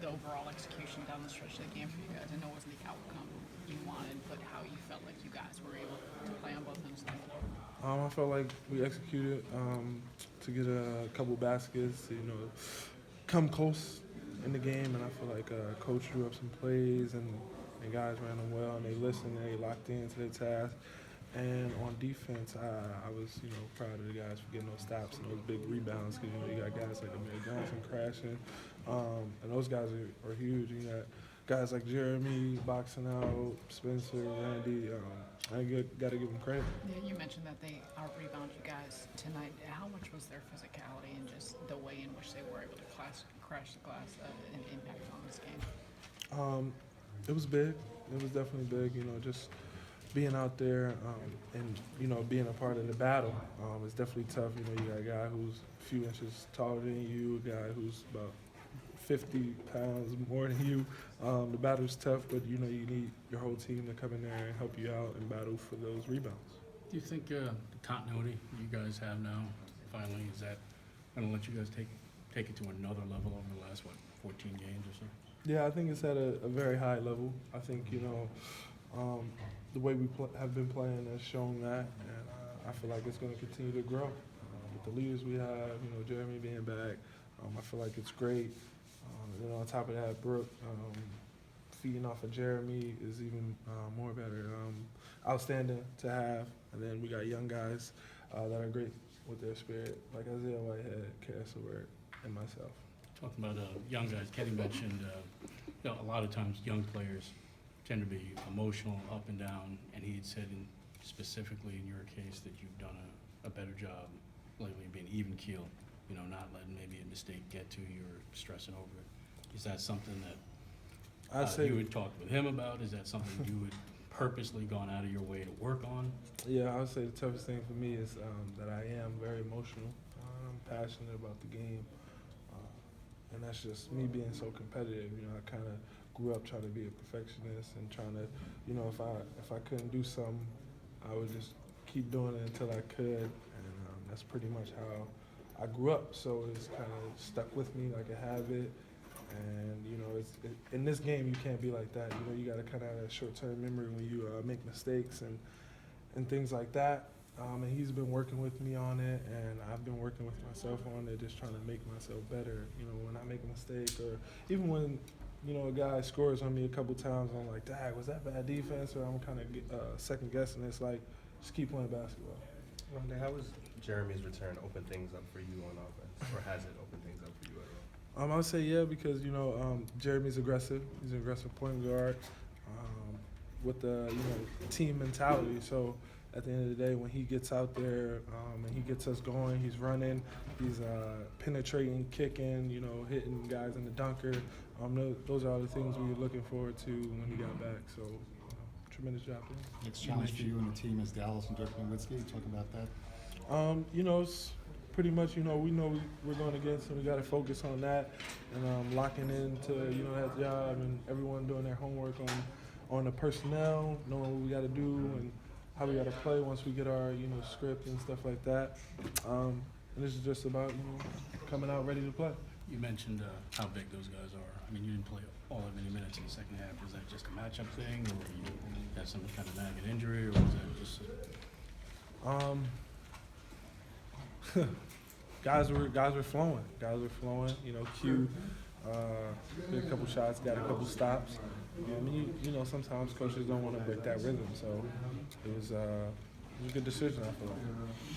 the overall execution down the stretch of the game for you guys? I know it wasn't the outcome you wanted, but how you felt like you guys were able to play on both ends of the floor. I felt like we executed to get a couple baskets, come close in the game, and I feel like coach drew up some plays and guys ran them well, and they listened, and they locked into their task. And on defense, I was, proud of the guys for getting those stops and those big rebounds because, you got guys like Amir Johnson crashing, and those guys are huge. You got guys like Jeremy boxing out, Spencer, Randy. I got to give them credit. Yeah, you mentioned that they out-rebound you guys tonight. How much was their physicality and just the way in which they were able to crash the glass an impact on this game? It was big. It was definitely big. Just being out there and being a part of the battle. It's definitely tough. You got a guy who's a few inches taller than you, a guy who's about 50 pounds more than you. The battle's tough, but you need your whole team to come in there and help you out and battle for those rebounds. Do you think the continuity you guys have now, finally, is that going to let you guys take it to another level over the last, 14 games or so? Yeah, I think it's at a very high level. I think, the way we have been playing has shown that, and I feel like it's going to continue to grow. With the leaders we have, Jeremy being back, I feel like it's great. And then on top of that, Brooke feeding off of Jeremy is even more better. Outstanding to have. And then we got young guys that are great with their spirit, like Isaiah Whitehead, Castleberg, and myself. Talking about young guys, Kenny mentioned a lot of times young players tend to be emotional, up and down, and he had said specifically in your case that you've done a better job lately being even keeled, not letting maybe a mistake get to you or stressing over it. Is that something that you would talk with him about? Is that something you would purposely gone out of your way to work on? Yeah, I would say the toughest thing for me is that I am very emotional. I'm passionate about the game. And that's just me being so competitive. I kind of grew up trying to be a perfectionist and trying to, if I couldn't do something, I would just keep doing it until I could. And that's pretty much how I grew up. So it's kind of stuck with me like a habit. And, in this game, you can't be like that. You got to kind of have a short-term memory when you make mistakes and things like that. And he's been working with me on it, and I've been working with myself on it, just trying to make myself better. When I make a mistake, or even when, a guy scores on me a couple times, I'm like, "Dang, was that bad defense?" Or I'm kind of second guessing. It's like, just keep playing basketball. Rondé, how has Jeremy's return opened things up for you on offense, or has it opened things up for you at all? I would say yeah, because Jeremy's aggressive. He's an aggressive point guard with the team mentality. So at the end of the day, when he gets out there and he gets us going, he's running, he's penetrating, kicking, hitting guys in the dunker. Those are all the things we were looking forward to when he got back. So tremendous job there. Next challenge for you and the team is Dallas and Jefferson. Talk about that. It's pretty much, we know we're going against, and we got to focus on that and locking into, that job, and everyone doing their homework on the personnel, knowing what we got to do and how we got to play once we get our, script and stuff like that. And this is just about, coming out ready to play. You mentioned how big those guys are. I mean, you didn't play all that many minutes in the second half. Was that just a matchup thing, or you had some kind of nagging injury, or was that just? Guys were flowing. Q did a couple shots, got a couple stops. Sometimes coaches don't want to break that rhythm. So it was a good decision, I feel like.